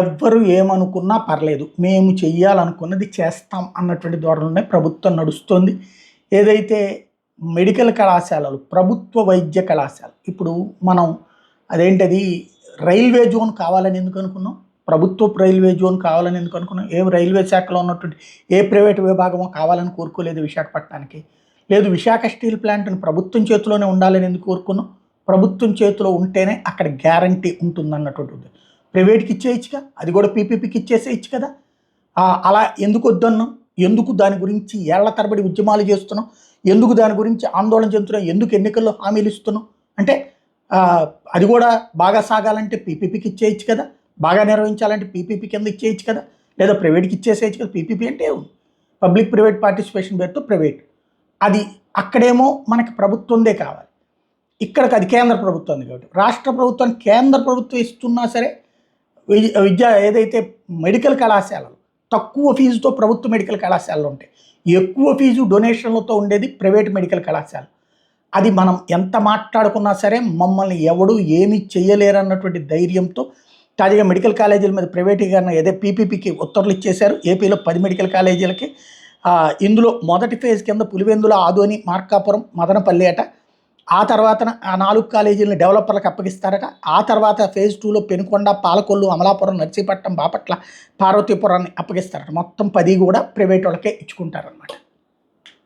ఎవ్వరు ఏమనుకున్నా పర్లేదు, మేము చెయ్యాలనుకున్నది చేస్తాం అన్నటువంటి ధోరణిలోనే ప్రభుత్వం నడుస్తుంది. ఏదైతే మెడికల్ కళాశాలలు, ప్రభుత్వ వైద్య కళాశాలలు, ఇప్పుడు మనం అదేంటది రైల్వే జోన్ కావాలని ఎందుకు అనుకున్నాం? ప్రభుత్వ రైల్వే జోన్ కావాలని ఎందుకు అనుకున్నాం? ఏం రైల్వే శాఖలో ఉన్నటువంటి ఏ ప్రైవేటు విభాగమో కావాలని కోరుకోలేదు విశాఖపట్నానికి. లేదు, విశాఖ స్టీల్ ప్లాంట్ని ప్రభుత్వం చేతిలోనే ఉండాలని ఎందుకు కోరుకున్నాం? ప్రభుత్వం చేతిలో ఉంటేనే అక్కడ గ్యారంటీ ఉంటుందన్నటువంటిది. ప్రైవేట్కి ఇచ్చేయచ్చుగా, అది కూడా పీపీపీకి ఇచ్చేసేయచ్చు కదా. అలా ఎందుకు వద్దన్నాం? ఎందుకు దాని గురించి ఏళ్ల తరబడి ఉద్యమాలు చేస్తున్నాం? ఎందుకు దాని గురించి ఆందోళన చెందుతున్నాం? ఎందుకు ఎన్నికల్లో హామీలు ఇస్తున్నాం? అంటే అది కూడా బాగా సాగాలంటే పీపీపీకి ఇచ్చేయచ్చు కదా, బాగా నిర్వహించాలంటే పీపీపీ కింద ఇచ్చేయచ్చు కదా, లేదా ప్రైవేట్కి ఇచ్చేసేయచ్చు కదా. పీపీపీ అంటే పబ్లిక్ ప్రైవేట్ పార్టిసిపేషన్ పేరుతో ప్రైవేట్. అది అక్కడేమో మనకి ప్రభుత్వందే కావాలి, ఇక్కడికి అది కేంద్ర ప్రభుత్వం కాబట్టి రాష్ట్ర ప్రభుత్వానికి కేంద్ర ప్రభుత్వం ఇస్తున్నా సరే విద్య ఏదైతే మెడికల్ కళాశాలలు తక్కువ ఫీజుతో ప్రభుత్వ మెడికల్ కళాశాలలు ఉంటాయి, ఎక్కువ ఫీజు డొనేషన్లతో ఉండేది ప్రైవేట్ మెడికల్ కళాశాల. అది మనం ఎంత మాట్లాడుకున్నా సరే మమ్మల్ని ఎవడు ఏమీ చేయలేరన్నటువంటి ధైర్యంతో తాజాగా మెడికల్ కాలేజీల మీద ప్రైవేటీకరణ ఏదో పీపీపీకి ఉత్తర్వులు ఇచ్చేశారు. ఏపీలో 10 మెడికల్ కాలేజీలకి. ఇందులో మొదటి ఫేజ్ కింద పులివెందుల, ఆదోని, మార్కాపురం, మదనపల్లి అట. ఆ తర్వాత ఆ 4 కాలేజీలను డెవలపర్లకు అప్పగిస్తారట. ఆ తర్వాత ఫేజ్ 2లో పెనుకొండ, పాలకొల్లు, అమలాపురం, నర్సీపట్నం, బాపట్ల, పార్వతీపురాన్ని అప్పగిస్తారట. మొత్తం 10 కూడా ప్రైవేట్ వాళ్ళకే ఇచ్చుకుంటారనమాట.